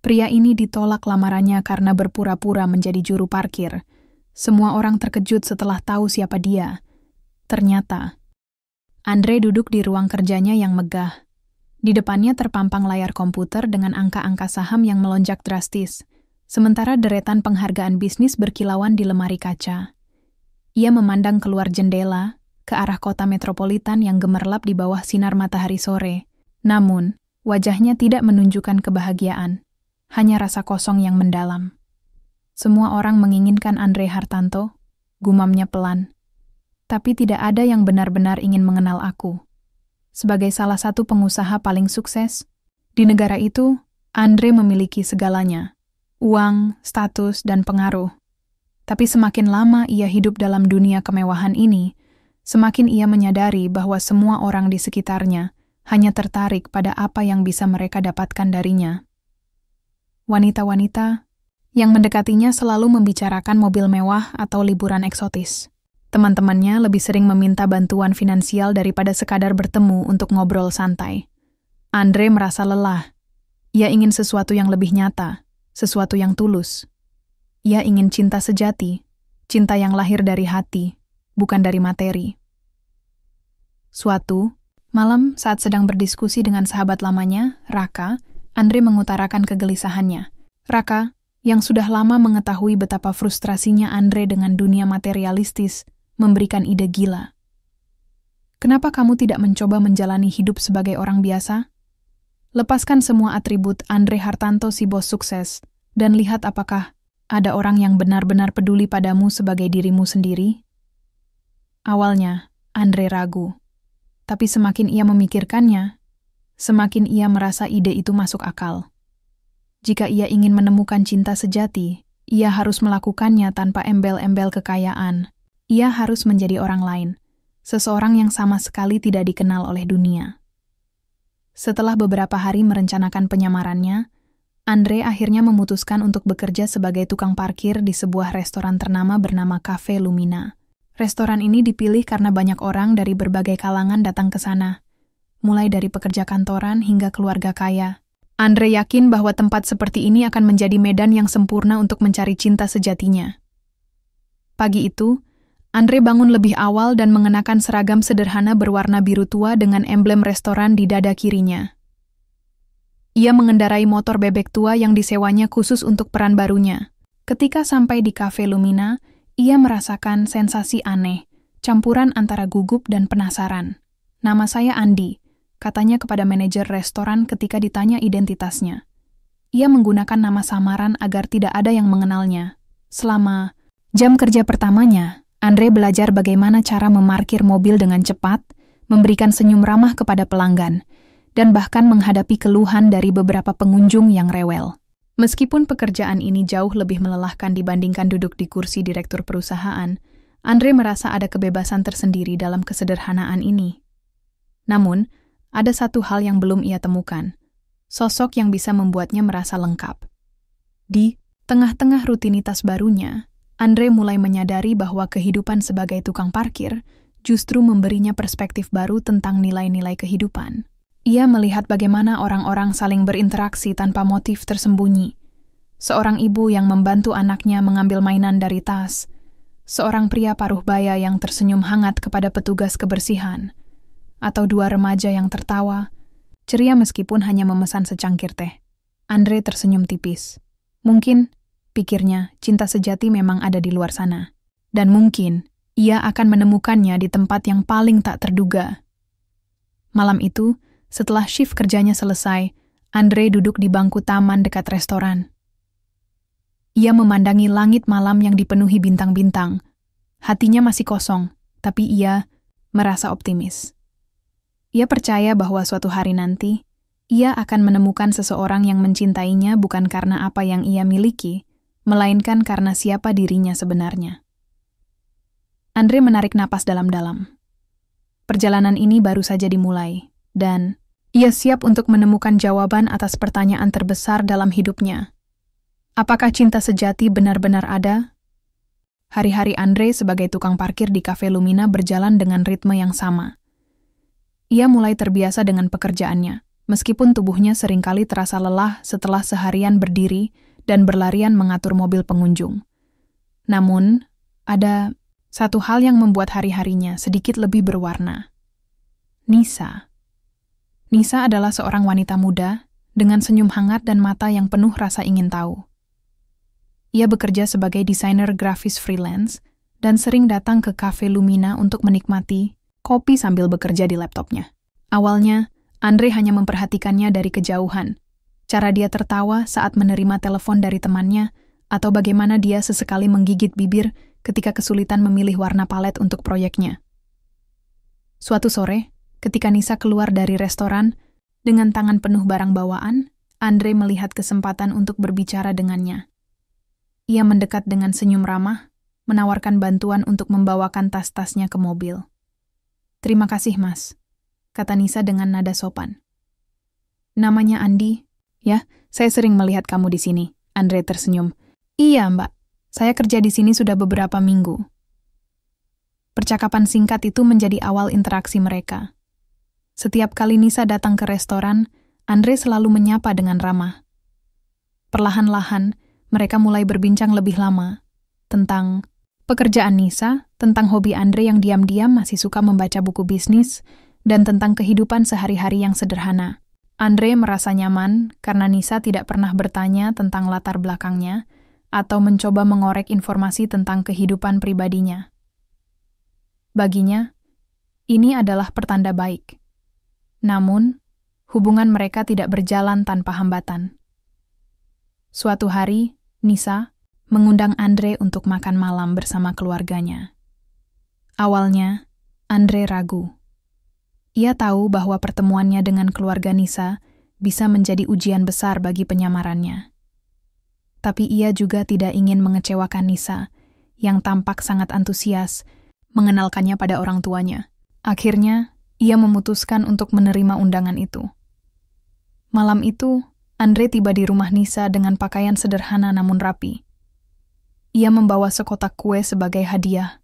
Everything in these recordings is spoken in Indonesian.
Pria ini ditolak lamarannya karena berpura-pura menjadi juru parkir. Semua orang terkejut setelah tahu siapa dia. Ternyata, Andre duduk di ruang kerjanya yang megah. Di depannya terpampang layar komputer dengan angka-angka saham yang melonjak drastis, sementara deretan penghargaan bisnis berkilauan di lemari kaca. Ia memandang keluar jendela, ke arah kota metropolitan yang gemerlap di bawah sinar matahari sore. Namun, wajahnya tidak menunjukkan kebahagiaan. Hanya rasa kosong yang mendalam. Semua orang menginginkan Andre Hartanto, gumamnya pelan. Tapi tidak ada yang benar-benar ingin mengenal aku. Sebagai salah satu pengusaha paling sukses, di negara itu, Andre memiliki segalanya. Uang, status, dan pengaruh. Tapi semakin lama ia hidup dalam dunia kemewahan ini, semakin ia menyadari bahwa semua orang di sekitarnya hanya tertarik pada apa yang bisa mereka dapatkan darinya. Wanita-wanita yang mendekatinya selalu membicarakan mobil mewah atau liburan eksotis. Teman-temannya lebih sering meminta bantuan finansial daripada sekadar bertemu untuk ngobrol santai. Andre merasa lelah. Ia ingin sesuatu yang lebih nyata, sesuatu yang tulus. Ia ingin cinta sejati, cinta yang lahir dari hati, bukan dari materi. Suatu malam saat sedang berdiskusi dengan sahabat lamanya, Raka, Andre mengutarakan kegelisahannya. Raka, yang sudah lama mengetahui betapa frustrasinya Andre dengan dunia materialistis, memberikan ide gila. Kenapa kamu tidak mencoba menjalani hidup sebagai orang biasa? Lepaskan semua atribut Andre Hartanto si bos sukses, dan lihat apakah ada orang yang benar-benar peduli padamu sebagai dirimu sendiri? Awalnya, Andre ragu. Tapi semakin ia memikirkannya, semakin ia merasa ide itu masuk akal. Jika ia ingin menemukan cinta sejati, ia harus melakukannya tanpa embel-embel kekayaan. Ia harus menjadi orang lain, seseorang yang sama sekali tidak dikenal oleh dunia. Setelah beberapa hari merencanakan penyamarannya, Andre akhirnya memutuskan untuk bekerja sebagai tukang parkir di sebuah restoran ternama bernama Cafe Lumina. Restoran ini dipilih karena banyak orang dari berbagai kalangan datang ke sana, mulai dari pekerja kantoran hingga keluarga kaya. Andre yakin bahwa tempat seperti ini akan menjadi medan yang sempurna untuk mencari cinta sejatinya. Pagi itu, Andre bangun lebih awal dan mengenakan seragam sederhana berwarna biru tua dengan emblem restoran di dada kirinya. Ia mengendarai motor bebek tua yang disewanya khusus untuk peran barunya. Ketika sampai di Cafe Lumina, ia merasakan sensasi aneh, campuran antara gugup dan penasaran. "Nama saya Andi," katanya kepada manajer restoran ketika ditanya identitasnya. Ia menggunakan nama samaran agar tidak ada yang mengenalnya. Selama jam kerja pertamanya, Andre belajar bagaimana cara memarkir mobil dengan cepat, memberikan senyum ramah kepada pelanggan, dan bahkan menghadapi keluhan dari beberapa pengunjung yang rewel. Meskipun pekerjaan ini jauh lebih melelahkan dibandingkan duduk di kursi direktur perusahaan, Andre merasa ada kebebasan tersendiri dalam kesederhanaan ini. Namun, ada satu hal yang belum ia temukan, sosok yang bisa membuatnya merasa lengkap. Di tengah-tengah rutinitas barunya, Andre mulai menyadari bahwa kehidupan sebagai tukang parkir justru memberinya perspektif baru tentang nilai-nilai kehidupan. Ia melihat bagaimana orang-orang saling berinteraksi tanpa motif tersembunyi. Seorang ibu yang membantu anaknya mengambil mainan dari tas. Seorang pria paruh baya yang tersenyum hangat kepada petugas kebersihan. Atau dua remaja yang tertawa, ceria meskipun hanya memesan secangkir teh. Andre tersenyum tipis. Mungkin, pikirnya, cinta sejati memang ada di luar sana. Dan mungkin, ia akan menemukannya di tempat yang paling tak terduga. Malam itu, setelah shift kerjanya selesai, Andre duduk di bangku taman dekat restoran. Ia memandangi langit malam yang dipenuhi bintang-bintang. Hatinya masih kosong, tapi ia merasa optimis. Ia percaya bahwa suatu hari nanti, ia akan menemukan seseorang yang mencintainya bukan karena apa yang ia miliki, melainkan karena siapa dirinya sebenarnya. Andre menarik napas dalam-dalam. Perjalanan ini baru saja dimulai, dan ia siap untuk menemukan jawaban atas pertanyaan terbesar dalam hidupnya. Apakah cinta sejati benar-benar ada? Hari-hari Andre sebagai tukang parkir di Cafe Lumina berjalan dengan ritme yang sama. Ia mulai terbiasa dengan pekerjaannya, meskipun tubuhnya seringkali terasa lelah setelah seharian berdiri dan berlarian mengatur mobil pengunjung. Namun, ada satu hal yang membuat hari-harinya sedikit lebih berwarna. Nisa. Nisa adalah seorang wanita muda dengan senyum hangat dan mata yang penuh rasa ingin tahu. Ia bekerja sebagai desainer grafis freelance dan sering datang ke Cafe Lumina untuk menikmati kopi sambil bekerja di laptopnya. Awalnya, Andre hanya memperhatikannya dari kejauhan. Cara dia tertawa saat menerima telepon dari temannya, atau bagaimana dia sesekali menggigit bibir ketika kesulitan memilih warna palet untuk proyeknya. Suatu sore, ketika Nisa keluar dari restoran dengan tangan penuh barang bawaan, Andre melihat kesempatan untuk berbicara dengannya. Ia mendekat dengan senyum ramah, menawarkan bantuan untuk membawakan tas-tasnya ke mobil. "Terima kasih, Mas," kata Nisa dengan nada sopan. "Namanya Andi." "Ya, saya sering melihat kamu di sini," Andre tersenyum. "Iya, Mbak. Saya kerja di sini sudah beberapa minggu." Percakapan singkat itu menjadi awal interaksi mereka. Setiap kali Nisa datang ke restoran, Andre selalu menyapa dengan ramah. Perlahan-lahan, mereka mulai berbincang lebih lama tentang pekerjaan Nisa, tentang hobi Andre yang diam-diam masih suka membaca buku bisnis, dan tentang kehidupan sehari-hari yang sederhana. Andre merasa nyaman karena Nisa tidak pernah bertanya tentang latar belakangnya atau mencoba mengorek informasi tentang kehidupan pribadinya. Baginya, ini adalah pertanda baik. Namun, hubungan mereka tidak berjalan tanpa hambatan. Suatu hari, Nisa mengundang Andre untuk makan malam bersama keluarganya. Awalnya, Andre ragu. Ia tahu bahwa pertemuannya dengan keluarga Nisa bisa menjadi ujian besar bagi penyamarannya. Tapi ia juga tidak ingin mengecewakan Nisa, yang tampak sangat antusias mengenalkannya pada orang tuanya. Akhirnya, ia memutuskan untuk menerima undangan itu. Malam itu, Andre tiba di rumah Nisa dengan pakaian sederhana namun rapi. Ia membawa sekotak kue sebagai hadiah.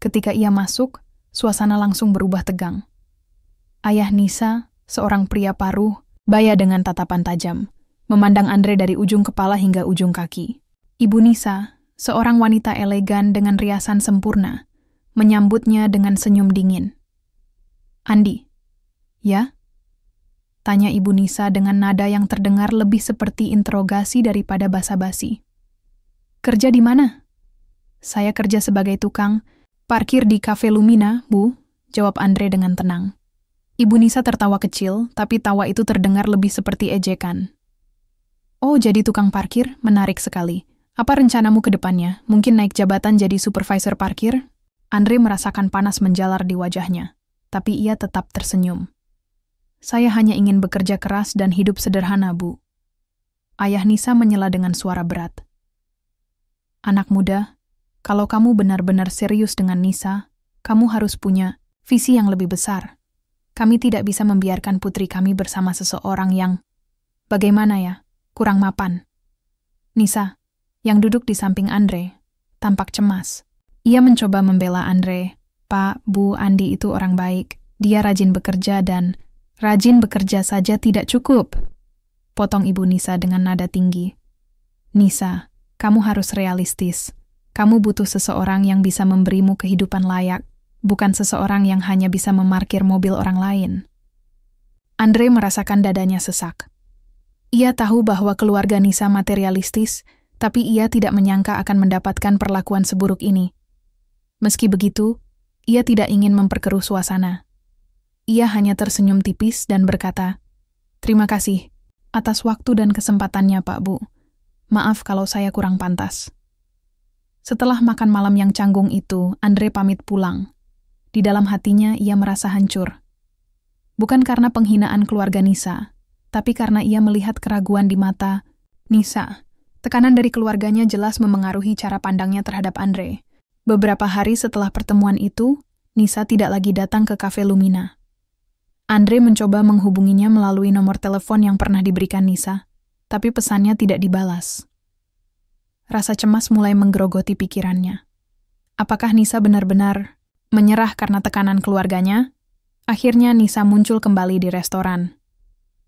Ketika ia masuk, suasana langsung berubah tegang. Ayah Nisa, seorang pria paruh, baya dengan tatapan tajam, memandang Andre dari ujung kepala hingga ujung kaki. Ibu Nisa, seorang wanita elegan dengan riasan sempurna, menyambutnya dengan senyum dingin. "Andi." "Ya?" tanya Ibu Nisa dengan nada yang terdengar lebih seperti interogasi daripada basa-basi. "Kerja di mana?" "Saya kerja sebagai tukang parkir di Cafe Lumina, Bu," jawab Andre dengan tenang. Ibu Nisa tertawa kecil, tapi tawa itu terdengar lebih seperti ejekan. "Oh, jadi tukang parkir? Menarik sekali. Apa rencanamu ke depannya? Mungkin naik jabatan jadi supervisor parkir?" Andre merasakan panas menjalar di wajahnya, tapi ia tetap tersenyum. "Saya hanya ingin bekerja keras dan hidup sederhana, Bu." Ayah Nisa menyela dengan suara berat. "Anak muda, kalau kamu benar-benar serius dengan Nisa, kamu harus punya visi yang lebih besar. Kami tidak bisa membiarkan putri kami bersama seseorang yang, bagaimana ya, kurang mapan." Nisa, yang duduk di samping Andre, tampak cemas. Ia mencoba membela Andre. "Pak, Bu, Andi itu orang baik. Dia rajin bekerja dan..." "Rajin bekerja saja tidak cukup," potong Ibu Nisa dengan nada tinggi. "Nisa, kamu harus realistis. Kamu butuh seseorang yang bisa memberimu kehidupan layak, bukan seseorang yang hanya bisa memarkir mobil orang lain." Andre merasakan dadanya sesak. Ia tahu bahwa keluarga Nisa materialistis, tapi ia tidak menyangka akan mendapatkan perlakuan seburuk ini. Meski begitu, ia tidak ingin memperkeruh suasana. Ia hanya tersenyum tipis dan berkata, "Terima kasih atas waktu dan kesempatannya, Pak Bu. Maaf kalau saya kurang pantas." Setelah makan malam yang canggung itu, Andre pamit pulang. Di dalam hatinya ia merasa hancur. Bukan karena penghinaan keluarga Nisa, tapi karena ia melihat keraguan di mata Nisa. Tekanan dari keluarganya jelas memengaruhi cara pandangnya terhadap Andre. Beberapa hari setelah pertemuan itu, Nisa tidak lagi datang ke Cafe Lumina. Andre mencoba menghubunginya melalui nomor telepon yang pernah diberikan Nisa, tapi pesannya tidak dibalas. Rasa cemas mulai menggerogoti pikirannya. Apakah Nisa benar-benar menyerah karena tekanan keluarganya? Akhirnya Nisa muncul kembali di restoran.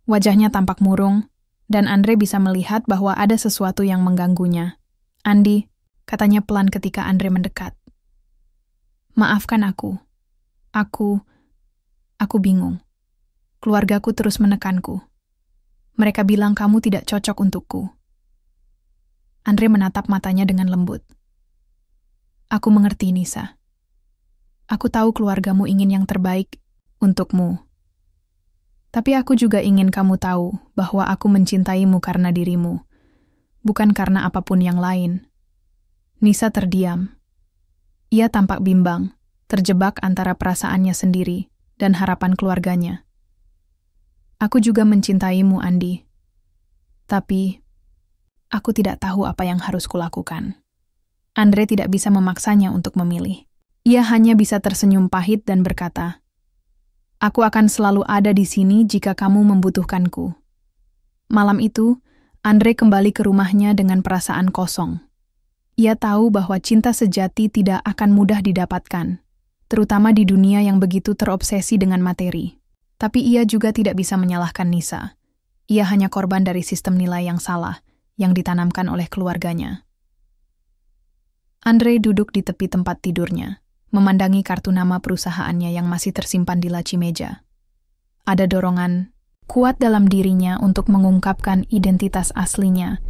Wajahnya tampak murung, dan Andre bisa melihat bahwa ada sesuatu yang mengganggunya. "Andi," katanya pelan ketika Andre mendekat. "Maafkan aku. Aku bingung. Keluargaku terus menekanku. Mereka bilang kamu tidak cocok untukku." Andre menatap matanya dengan lembut. "Aku mengerti, Nisa. Aku tahu keluargamu ingin yang terbaik untukmu. Tapi aku juga ingin kamu tahu bahwa aku mencintaimu karena dirimu, bukan karena apapun yang lain." Nisa terdiam. Ia tampak bimbang, terjebak antara perasaannya sendiri dan harapan keluarganya. "Aku juga mencintaimu, Andi. Tapi aku tidak tahu apa yang harus kulakukan." Andre tidak bisa memaksanya untuk memilih. Ia hanya bisa tersenyum pahit dan berkata, "Aku akan selalu ada di sini jika kamu membutuhkanku." Malam itu, Andre kembali ke rumahnya dengan perasaan kosong. Ia tahu bahwa cinta sejati tidak akan mudah didapatkan, terutama di dunia yang begitu terobsesi dengan materi. Tapi ia juga tidak bisa menyalahkan Nisa. Ia hanya korban dari sistem nilai yang salah yang ditanamkan oleh keluarganya. Andre duduk di tepi tempat tidurnya, memandangi kartu nama perusahaannya yang masih tersimpan di laci meja. Ada dorongan kuat dalam dirinya untuk mengungkapkan identitas aslinya,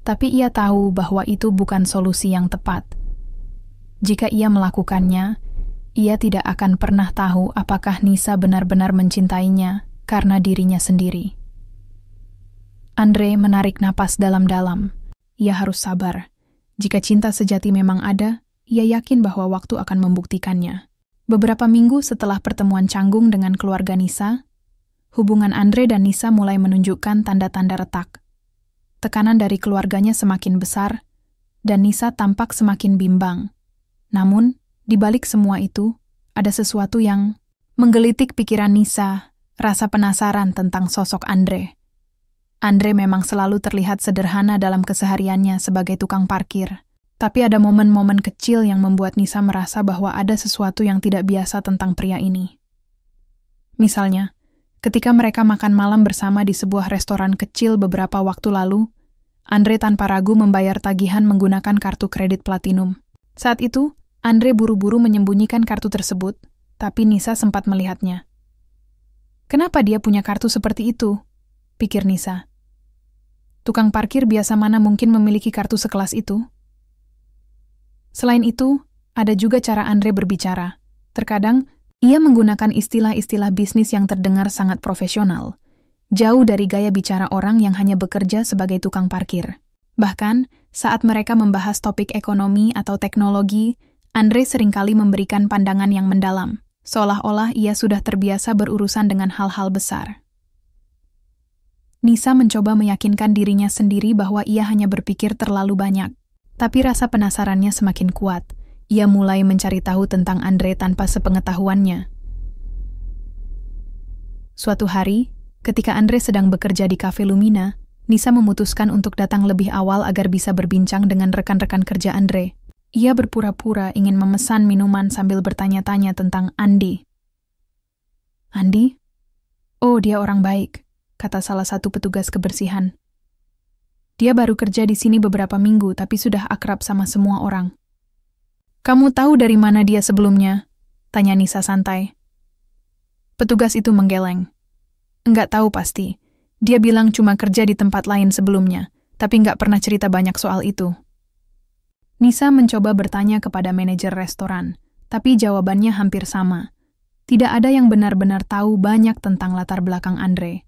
tapi ia tahu bahwa itu bukan solusi yang tepat. Jika ia melakukannya, ia tidak akan pernah tahu apakah Nisa benar-benar mencintainya karena dirinya sendiri. Andre menarik napas dalam-dalam. Ia harus sabar. Jika cinta sejati memang ada, ia yakin bahwa waktu akan membuktikannya. Beberapa minggu setelah pertemuan canggung dengan keluarga Nisa, hubungan Andre dan Nisa mulai menunjukkan tanda-tanda retak. Tekanan dari keluarganya semakin besar, dan Nisa tampak semakin bimbang. Namun, di balik semua itu, ada sesuatu yang menggelitik pikiran Nisa, rasa penasaran tentang sosok Andre. Andre memang selalu terlihat sederhana dalam kesehariannya sebagai tukang parkir. Tapi ada momen-momen kecil yang membuat Nisa merasa bahwa ada sesuatu yang tidak biasa tentang pria ini. Misalnya, ketika mereka makan malam bersama di sebuah restoran kecil beberapa waktu lalu, Andre tanpa ragu membayar tagihan menggunakan kartu kredit platinum. Saat itu, Andre buru-buru menyembunyikan kartu tersebut, tapi Nisa sempat melihatnya. "Kenapa dia punya kartu seperti itu?" pikir Nisa. Tukang parkir biasa mana mungkin memiliki kartu sekelas itu? Selain itu, ada juga cara Andre berbicara. Terkadang, ia menggunakan istilah-istilah bisnis yang terdengar sangat profesional, jauh dari gaya bicara orang yang hanya bekerja sebagai tukang parkir. Bahkan, saat mereka membahas topik ekonomi atau teknologi, Andre seringkali memberikan pandangan yang mendalam, seolah-olah ia sudah terbiasa berurusan dengan hal-hal besar. Nisa mencoba meyakinkan dirinya sendiri bahwa ia hanya berpikir terlalu banyak. Tapi rasa penasarannya semakin kuat. Ia mulai mencari tahu tentang Andre tanpa sepengetahuannya. Suatu hari, ketika Andre sedang bekerja di Cafe Lumina, Nisa memutuskan untuk datang lebih awal agar bisa berbincang dengan rekan-rekan kerja Andre. Ia berpura-pura ingin memesan minuman sambil bertanya-tanya tentang Andi. "Andi? Oh, dia orang baik," kata salah satu petugas kebersihan. "Dia baru kerja di sini beberapa minggu, tapi sudah akrab sama semua orang." "Kamu tahu dari mana dia sebelumnya?" tanya Nisa santai. Petugas itu menggeleng. "Enggak tahu pasti. Dia bilang cuma kerja di tempat lain sebelumnya, tapi enggak pernah cerita banyak soal itu." Nisa mencoba bertanya kepada manajer restoran, tapi jawabannya hampir sama. Tidak ada yang benar-benar tahu banyak tentang latar belakang Andre.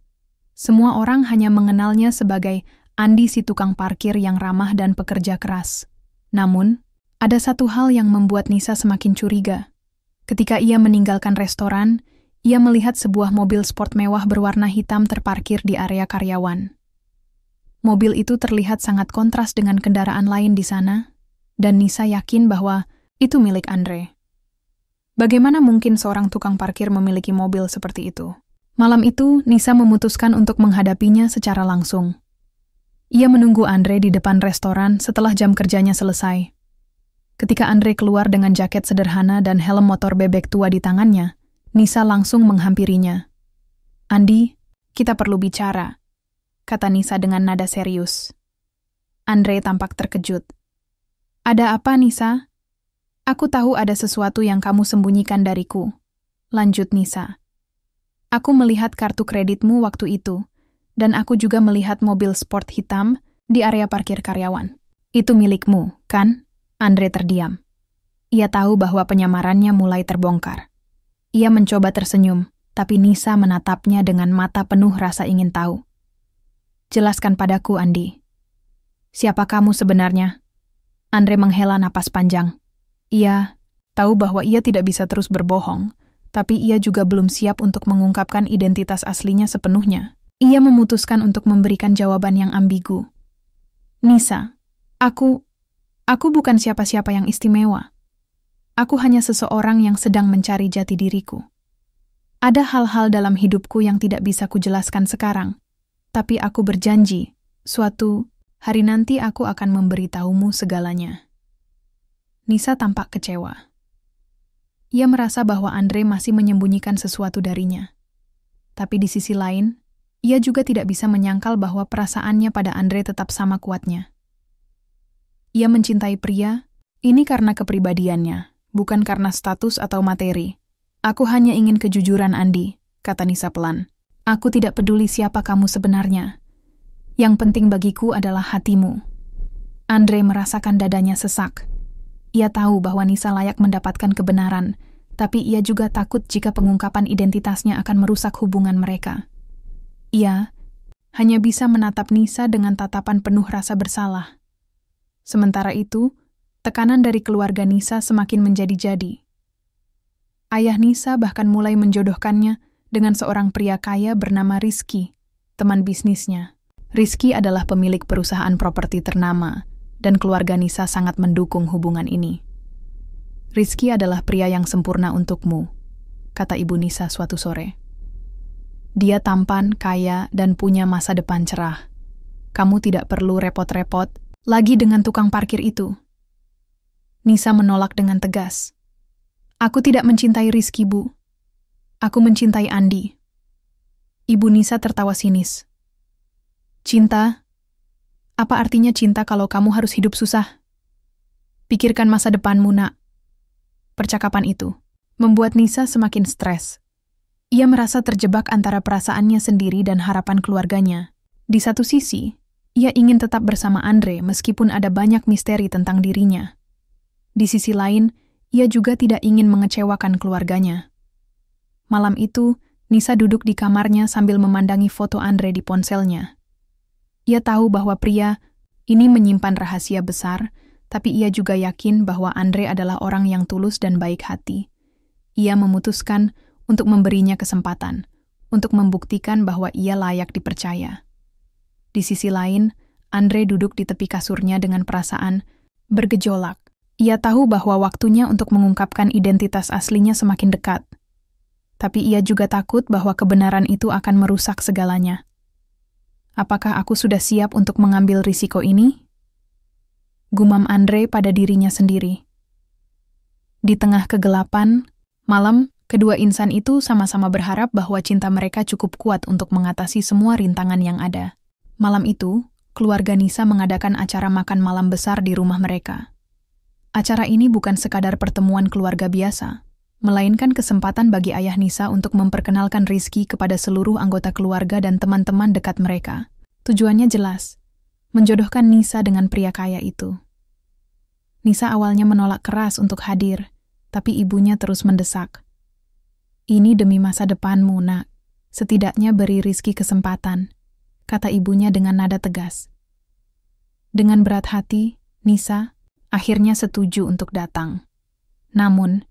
Semua orang hanya mengenalnya sebagai Andi si tukang parkir yang ramah dan pekerja keras. Namun, ada satu hal yang membuat Nisa semakin curiga. Ketika ia meninggalkan restoran, ia melihat sebuah mobil sport mewah berwarna hitam terparkir di area karyawan. Mobil itu terlihat sangat kontras dengan kendaraan lain di sana, dan Nisa yakin bahwa itu milik Andre. Bagaimana mungkin seorang tukang parkir memiliki mobil seperti itu? Malam itu, Nisa memutuskan untuk menghadapinya secara langsung. Ia menunggu Andre di depan restoran setelah jam kerjanya selesai. Ketika Andre keluar dengan jaket sederhana dan helm motor bebek tua di tangannya, Nisa langsung menghampirinya. "Andi, Kita perlu bicara, kata Nisa dengan nada serius. Andre tampak terkejut. Ada apa, Nisa? Aku tahu ada sesuatu yang kamu sembunyikan dariku, lanjut Nisa. Aku melihat kartu kreditmu waktu itu, dan aku juga melihat mobil sport hitam di area parkir karyawan. Itu milikmu, kan? Andre terdiam. Ia tahu bahwa penyamarannya mulai terbongkar. Ia mencoba tersenyum, tapi Nisa menatapnya dengan mata penuh rasa ingin tahu. Jelaskan padaku, Andi. Siapa kamu sebenarnya? Andre menghela napas panjang. Ia tahu bahwa ia tidak bisa terus berbohong, tapi ia juga belum siap untuk mengungkapkan identitas aslinya sepenuhnya. Ia memutuskan untuk memberikan jawaban yang ambigu. Nisa, aku bukan siapa-siapa yang istimewa. Aku hanya seseorang yang sedang mencari jati diriku. Ada hal-hal dalam hidupku yang tidak bisa kujelaskan sekarang, tapi aku berjanji, suatu hari nanti aku akan memberitahumu segalanya. Nisa tampak kecewa. Ia merasa bahwa Andre masih menyembunyikan sesuatu darinya. Tapi di sisi lain, ia juga tidak bisa menyangkal bahwa perasaannya pada Andre tetap sama kuatnya. Ia mencintai pria, ini karena kepribadiannya, bukan karena status atau materi. Aku hanya ingin kejujuran, Andi, kata Nisa pelan. Aku tidak peduli siapa kamu sebenarnya. Yang penting bagiku adalah hatimu. Andre merasakan dadanya sesak. Ia tahu bahwa Nisa layak mendapatkan kebenaran, tapi ia juga takut jika pengungkapan identitasnya akan merusak hubungan mereka. Ia hanya bisa menatap Nisa dengan tatapan penuh rasa bersalah. Sementara itu, tekanan dari keluarga Nisa semakin menjadi-jadi. Ayah Nisa bahkan mulai menjodohkannya dengan seorang pria kaya bernama Rizky, teman bisnisnya. Rizky adalah pemilik perusahaan properti ternama, dan keluarga Nisa sangat mendukung hubungan ini. Rizky adalah pria yang sempurna untukmu, kata ibu Nisa suatu sore. Dia tampan, kaya, dan punya masa depan cerah. Kamu tidak perlu repot-repot lagi dengan tukang parkir itu. Nisa menolak dengan tegas. Aku tidak mencintai Rizky, Bu. Aku mencintai Andi. Ibu Nisa tertawa sinis. Cinta? Apa artinya cinta kalau kamu harus hidup susah? Pikirkan masa depanmu, nak. Percakapan itu membuat Nisa semakin stres. Ia merasa terjebak antara perasaannya sendiri dan harapan keluarganya. Di satu sisi, ia ingin tetap bersama Andre meskipun ada banyak misteri tentang dirinya. Di sisi lain, ia juga tidak ingin mengecewakan keluarganya. Malam itu, Nisa duduk di kamarnya sambil memandangi foto Andre di ponselnya. Ia tahu bahwa pria ini menyimpan rahasia besar, tapi ia juga yakin bahwa Andre adalah orang yang tulus dan baik hati. Ia memutuskan untuk memberinya kesempatan, untuk membuktikan bahwa ia layak dipercaya. Di sisi lain, Andre duduk di tepi kasurnya dengan perasaan bergejolak. Ia tahu bahwa waktunya untuk mengungkapkan identitas aslinya semakin dekat. Tapi ia juga takut bahwa kebenaran itu akan merusak segalanya. Apakah aku sudah siap untuk mengambil risiko ini? Gumam Andre pada dirinya sendiri. Di tengah kegelapan, malam, kedua insan itu sama-sama berharap bahwa cinta mereka cukup kuat untuk mengatasi semua rintangan yang ada. Malam itu, keluarga Nisa mengadakan acara makan malam besar di rumah mereka. Acara ini bukan sekadar pertemuan keluarga biasa, melainkan kesempatan bagi ayah Nisa untuk memperkenalkan Rizky kepada seluruh anggota keluarga dan teman-teman dekat mereka. Tujuannya jelas, menjodohkan Nisa dengan pria kaya itu. Nisa awalnya menolak keras untuk hadir, tapi ibunya terus mendesak. Ini demi masa depanmu, nak. Setidaknya beri Rizky kesempatan, kata ibunya dengan nada tegas. Dengan berat hati, Nisa akhirnya setuju untuk datang. Namun,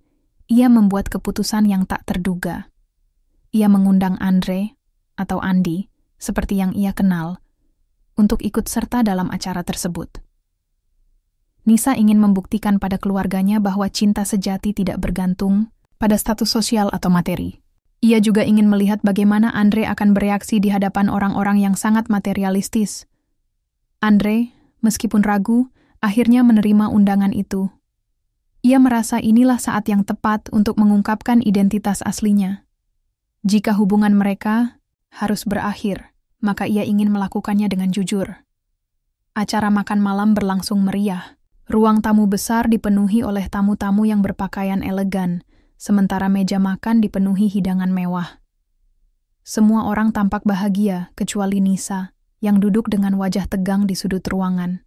ia membuat keputusan yang tak terduga. Ia mengundang Andre, atau Andi, seperti yang ia kenal, untuk ikut serta dalam acara tersebut. Nisa ingin membuktikan pada keluarganya bahwa cinta sejati tidak bergantung pada status sosial atau materi. Ia juga ingin melihat bagaimana Andre akan bereaksi di hadapan orang-orang yang sangat materialistis. Andre, meskipun ragu, akhirnya menerima undangan itu. Ia merasa inilah saat yang tepat untuk mengungkapkan identitas aslinya. Jika hubungan mereka harus berakhir, maka ia ingin melakukannya dengan jujur. Acara makan malam berlangsung meriah. Ruang tamu besar dipenuhi oleh tamu-tamu yang berpakaian elegan, sementara meja makan dipenuhi hidangan mewah. Semua orang tampak bahagia, kecuali Nisa, yang duduk dengan wajah tegang di sudut ruangan.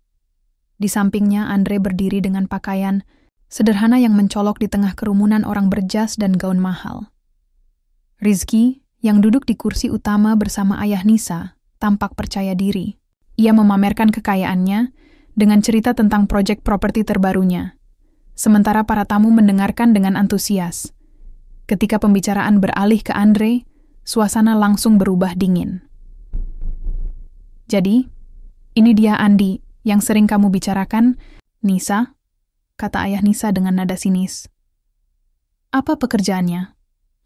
Di sampingnya, Andre berdiri dengan pakaian sederhana yang mencolok di tengah kerumunan orang berjas dan gaun mahal. Rizky, yang duduk di kursi utama bersama ayah Nisa, tampak percaya diri. Ia memamerkan kekayaannya dengan cerita tentang proyek properti terbarunya. Sementara para tamu mendengarkan dengan antusias. Ketika pembicaraan beralih ke Andre, suasana langsung berubah dingin. "Jadi, ini dia Andi yang sering kamu bicarakan, Nisa?" kata ayah Nisa dengan nada sinis. "Apa pekerjaannya?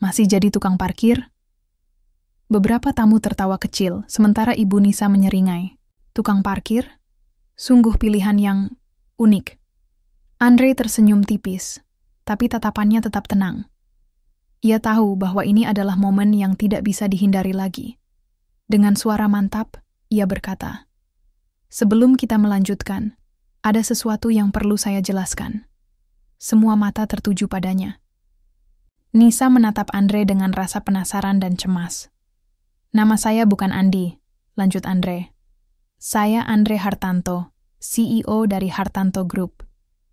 Masih jadi tukang parkir?" Beberapa tamu tertawa kecil, sementara ibu Nisa menyeringai. "Tukang parkir? Sungguh pilihan yang unik." Andre tersenyum tipis, tapi tatapannya tetap tenang. Ia tahu bahwa ini adalah momen yang tidak bisa dihindari lagi. Dengan suara mantap, ia berkata, "Sebelum kita melanjutkan, ada sesuatu yang perlu saya jelaskan." Semua mata tertuju padanya. Nisa menatap Andre dengan rasa penasaran dan cemas. "Nama saya bukan Andi," lanjut Andre. "Saya Andre Hartanto, CEO dari Hartanto Group."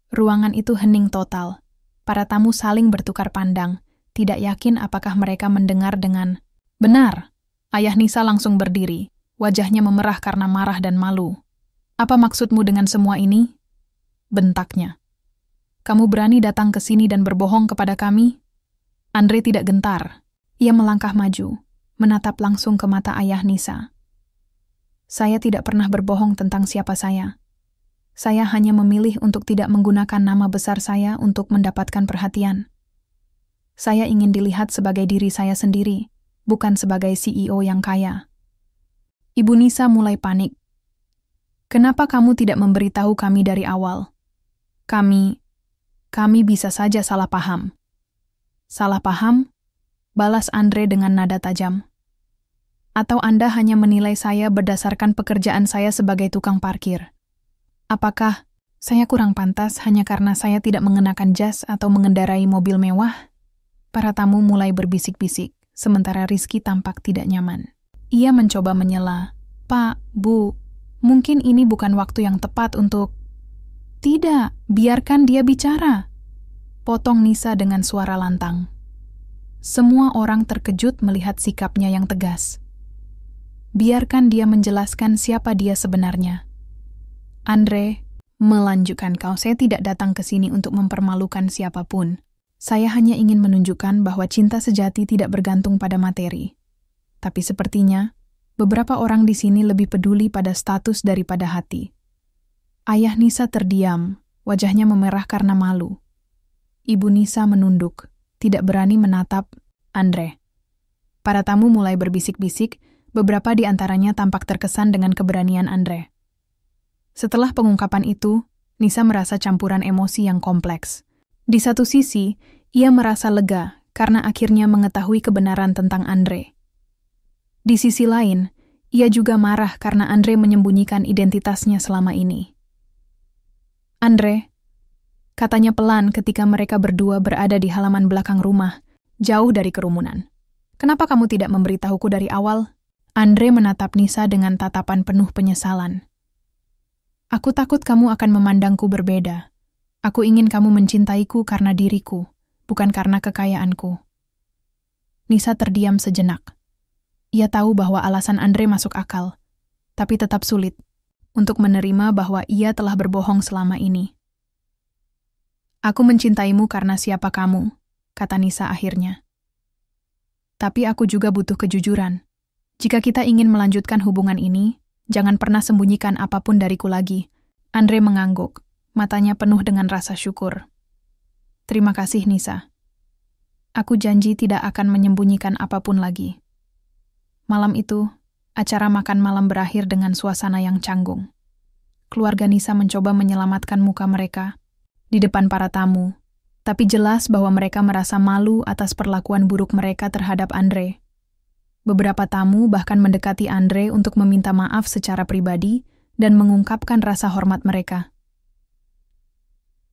Ruangan itu hening total. Para tamu saling bertukar pandang, tidak yakin apakah mereka mendengar dengan benar. Ayah Nisa langsung berdiri, wajahnya memerah karena marah dan malu. "Apa maksudmu dengan semua ini?" bentaknya. "Kamu berani datang ke sini dan berbohong kepada kami?" Andre tidak gentar. Ia melangkah maju, menatap langsung ke mata ayah Nisa. "Saya tidak pernah berbohong tentang siapa saya. Saya hanya memilih untuk tidak menggunakan nama besar saya untuk mendapatkan perhatian. Saya ingin dilihat sebagai diri saya sendiri, bukan sebagai CEO yang kaya." Ibu Nisa mulai panik. "Kenapa kamu tidak memberitahu kami dari awal? Kami bisa saja salah paham." "Salah paham?" balas Andre dengan nada tajam. "Atau Anda hanya menilai saya berdasarkan pekerjaan saya sebagai tukang parkir? Apakah saya kurang pantas hanya karena saya tidak mengenakan jas atau mengendarai mobil mewah?" Para tamu mulai berbisik-bisik, sementara Rizky tampak tidak nyaman. Ia mencoba menyela. "Pak, Bu, mungkin ini bukan waktu yang tepat untuk..." "Tidak, biarkan dia bicara," potong Nisa dengan suara lantang. Semua orang terkejut melihat sikapnya yang tegas. "Biarkan dia menjelaskan siapa dia sebenarnya." Andre melanjutkan, "Saya tidak datang ke sini untuk mempermalukan siapapun. Saya hanya ingin menunjukkan bahwa cinta sejati tidak bergantung pada materi. Tapi sepertinya, beberapa orang di sini lebih peduli pada status daripada hati." Ayah Nisa terdiam, wajahnya memerah karena malu. Ibu Nisa menunduk, tidak berani menatap Andre. Para tamu mulai berbisik-bisik, beberapa di antaranya tampak terkesan dengan keberanian Andre. Setelah pengungkapan itu, Nisa merasa campuran emosi yang kompleks. Di satu sisi, ia merasa lega karena akhirnya mengetahui kebenaran tentang Andre. Di sisi lain, ia juga marah karena Andre menyembunyikan identitasnya selama ini. "Andre," katanya pelan ketika mereka berdua berada di halaman belakang rumah, jauh dari kerumunan. "Kenapa kamu tidak memberitahuku dari awal?" Andre menatap Nisa dengan tatapan penuh penyesalan. "Aku takut kamu akan memandangku berbeda. Aku ingin kamu mencintaiku karena diriku, bukan karena kekayaanku." Nisa terdiam sejenak. Ia tahu bahwa alasan Andre masuk akal, tapi tetap sulit untuk menerima bahwa ia telah berbohong selama ini. "Aku mencintaimu karena siapa kamu," kata Nisa akhirnya. "Tapi aku juga butuh kejujuran. Jika kita ingin melanjutkan hubungan ini, jangan pernah sembunyikan apapun dariku lagi." Andre mengangguk, matanya penuh dengan rasa syukur. "Terima kasih, Nisa. Aku janji tidak akan menyembunyikan apapun lagi." Malam itu, acara makan malam berakhir dengan suasana yang canggung. Keluarga Nisa mencoba menyelamatkan muka mereka di depan para tamu, tapi jelas bahwa mereka merasa malu atas perlakuan buruk mereka terhadap Andre. Beberapa tamu bahkan mendekati Andre untuk meminta maaf secara pribadi dan mengungkapkan rasa hormat mereka.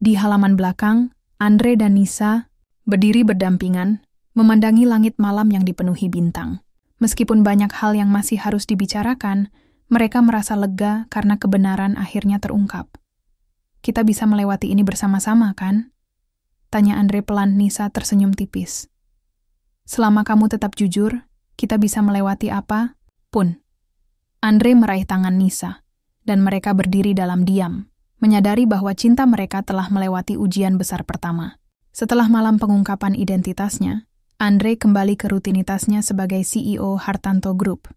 Di halaman belakang, Andre dan Nisa berdiri berdampingan, memandangi langit malam yang dipenuhi bintang. Meskipun banyak hal yang masih harus dibicarakan, mereka merasa lega karena kebenaran akhirnya terungkap. "Kita bisa melewati ini bersama-sama, kan?" tanya Andre pelan. Nisa tersenyum tipis. "Selama kamu tetap jujur, kita bisa melewati apa pun." Andre meraih tangan Nisa, dan mereka berdiri dalam diam, menyadari bahwa cinta mereka telah melewati ujian besar pertama. Setelah malam pengungkapan identitasnya, Andre kembali ke rutinitasnya sebagai CEO Hartanto Group.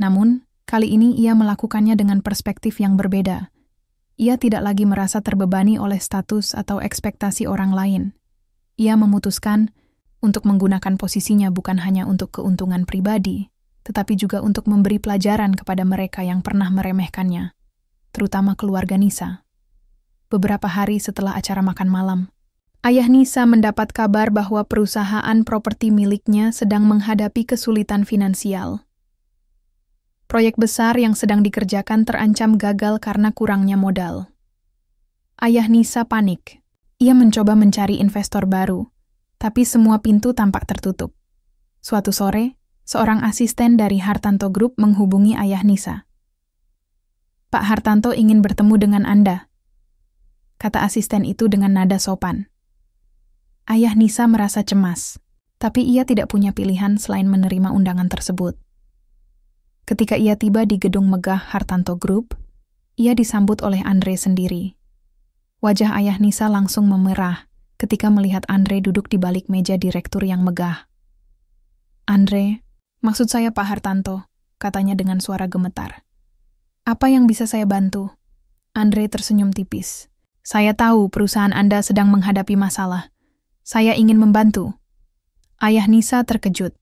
Namun, kali ini ia melakukannya dengan perspektif yang berbeda. Ia tidak lagi merasa terbebani oleh status atau ekspektasi orang lain. Ia memutuskan untuk menggunakan posisinya bukan hanya untuk keuntungan pribadi, tetapi juga untuk memberi pelajaran kepada mereka yang pernah meremehkannya, terutama keluarga Nisa. Beberapa hari setelah acara makan malam, ayah Nisa mendapat kabar bahwa perusahaan properti miliknya sedang menghadapi kesulitan finansial. Proyek besar yang sedang dikerjakan terancam gagal karena kurangnya modal. Ayah Nisa panik. Ia mencoba mencari investor baru, tapi semua pintu tampak tertutup. Suatu sore, seorang asisten dari Hartanto Group menghubungi ayah Nisa. "Pak Hartanto ingin bertemu dengan Anda," kata asisten itu dengan nada sopan. Ayah Nisa merasa cemas, tapi ia tidak punya pilihan selain menerima undangan tersebut. Ketika ia tiba di gedung megah Hartanto Group, ia disambut oleh Andre sendiri. Wajah ayah Nisa langsung memerah ketika melihat Andre duduk di balik meja direktur yang megah. "Andre, maksud saya Pak Hartanto," katanya dengan suara gemetar. "Apa yang bisa saya bantu?" Andre tersenyum tipis. "Saya tahu perusahaan Anda sedang menghadapi masalah. Saya ingin membantu." Ayah Nisa terkejut.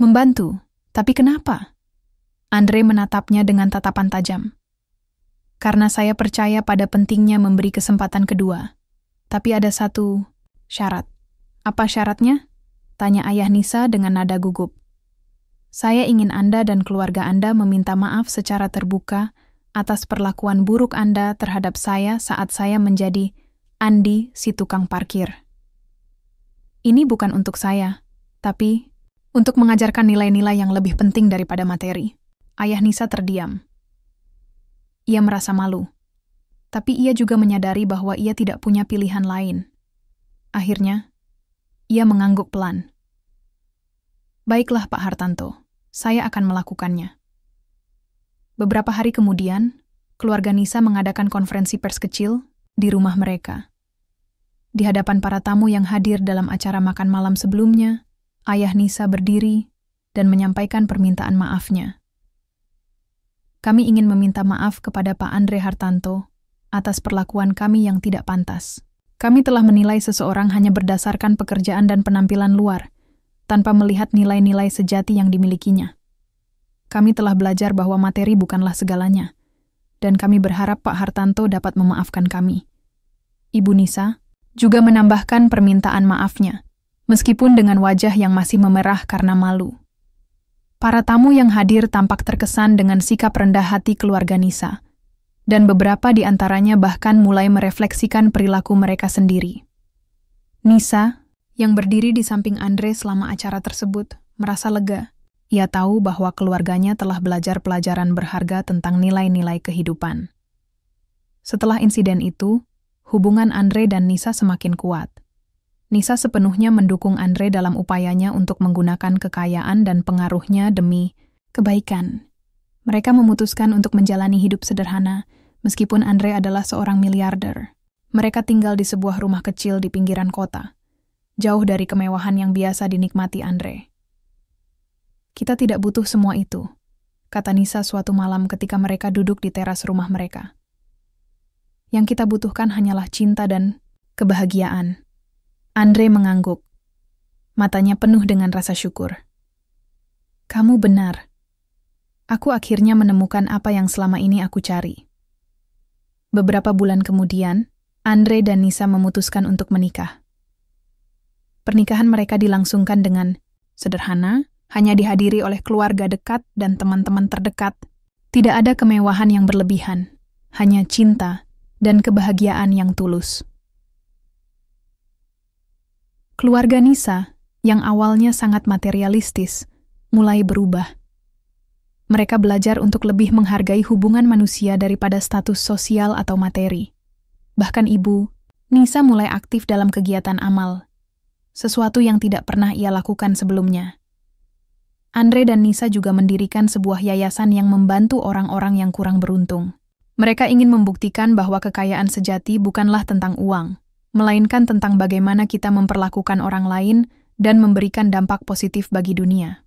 "Membantu? Tapi kenapa?" Andre menatapnya dengan tatapan tajam. "Karena saya percaya pada pentingnya memberi kesempatan kedua. Tapi ada satu syarat." "Apa syaratnya?" tanya ayah Nisa dengan nada gugup. "Saya ingin Anda dan keluarga Anda meminta maaf secara terbuka atas perlakuan buruk Anda terhadap saya saat saya menjadi Andi si tukang parkir. Ini bukan untuk saya, tapi untuk mengajarkan nilai-nilai yang lebih penting daripada materi." Ayah Nisa terdiam. Ia merasa malu, tapi ia juga menyadari bahwa ia tidak punya pilihan lain. Akhirnya, ia mengangguk pelan. "Baiklah Pak Hartanto, saya akan melakukannya." Beberapa hari kemudian, keluarga Nisa mengadakan konferensi pers kecil di rumah mereka. Di hadapan para tamu yang hadir dalam acara makan malam sebelumnya, ayah Nisa berdiri dan menyampaikan permintaan maafnya. "Kami ingin meminta maaf kepada Pak Andre Hartanto atas perlakuan kami yang tidak pantas. Kami telah menilai seseorang hanya berdasarkan pekerjaan dan penampilan luar, tanpa melihat nilai-nilai sejati yang dimilikinya. Kami telah belajar bahwa materi bukanlah segalanya, dan kami berharap Pak Hartanto dapat memaafkan kami." Ibu Nisa juga menambahkan permintaan maafnya, meskipun dengan wajah yang masih memerah karena malu. Para tamu yang hadir tampak terkesan dengan sikap rendah hati keluarga Nisa, dan beberapa di antaranya bahkan mulai merefleksikan perilaku mereka sendiri. Nisa, yang berdiri di samping Andre selama acara tersebut, merasa lega. Ia tahu bahwa keluarganya telah belajar pelajaran berharga tentang nilai-nilai kehidupan. Setelah insiden itu, hubungan Andre dan Nisa semakin kuat. Nisa sepenuhnya mendukung Andre dalam upayanya untuk menggunakan kekayaan dan pengaruhnya demi kebaikan. Mereka memutuskan untuk menjalani hidup sederhana, meskipun Andre adalah seorang miliarder. Mereka tinggal di sebuah rumah kecil di pinggiran kota, jauh dari kemewahan yang biasa dinikmati Andre. "Kita tidak butuh semua itu," kata Nisa suatu malam ketika mereka duduk di teras rumah mereka. "Yang kita butuhkan hanyalah cinta dan kebahagiaan." Andre mengangguk. Matanya penuh dengan rasa syukur. "Kamu benar. Aku akhirnya menemukan apa yang selama ini aku cari." Beberapa bulan kemudian, Andre dan Nisa memutuskan untuk menikah. Pernikahan mereka dilangsungkan dengan sederhana hanya dihadiri oleh keluarga dekat dan teman-teman terdekat. Tidak ada kemewahan yang berlebihan, hanya cinta dan kebahagiaan yang tulus. Keluarga Nisa, yang awalnya sangat materialistis, mulai berubah. Mereka belajar untuk lebih menghargai hubungan manusia daripada status sosial atau materi. Bahkan ibu, Nisa mulai aktif dalam kegiatan amal, sesuatu yang tidak pernah ia lakukan sebelumnya. Andre dan Nisa juga mendirikan sebuah yayasan yang membantu orang-orang yang kurang beruntung. Mereka ingin membuktikan bahwa kekayaan sejati bukanlah tentang uang, melainkan tentang bagaimana kita memperlakukan orang lain dan memberikan dampak positif bagi dunia.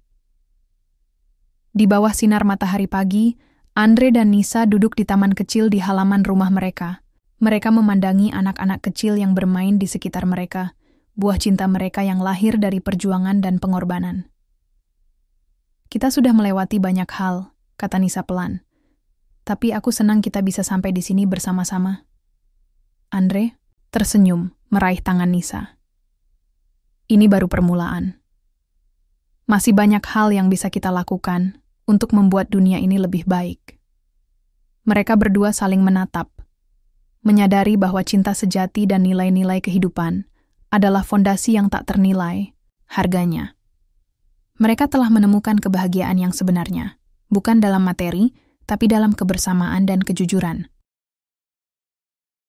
Di bawah sinar matahari pagi, Andre dan Nisa duduk di taman kecil di halaman rumah mereka. Mereka memandangi anak-anak kecil yang bermain di sekitar mereka, buah cinta mereka yang lahir dari perjuangan dan pengorbanan. Kita sudah melewati banyak hal, kata Nisa pelan. Tapi aku senang kita bisa sampai di sini bersama-sama. Andre tersenyum, meraih tangan Nisa. Ini baru permulaan. Masih banyak hal yang bisa kita lakukan untuk membuat dunia ini lebih baik. Mereka berdua saling menatap, menyadari bahwa cinta sejati dan nilai-nilai kehidupan adalah fondasi yang tak ternilai harganya. Mereka telah menemukan kebahagiaan yang sebenarnya, bukan dalam materi, tapi dalam kebersamaan dan kejujuran.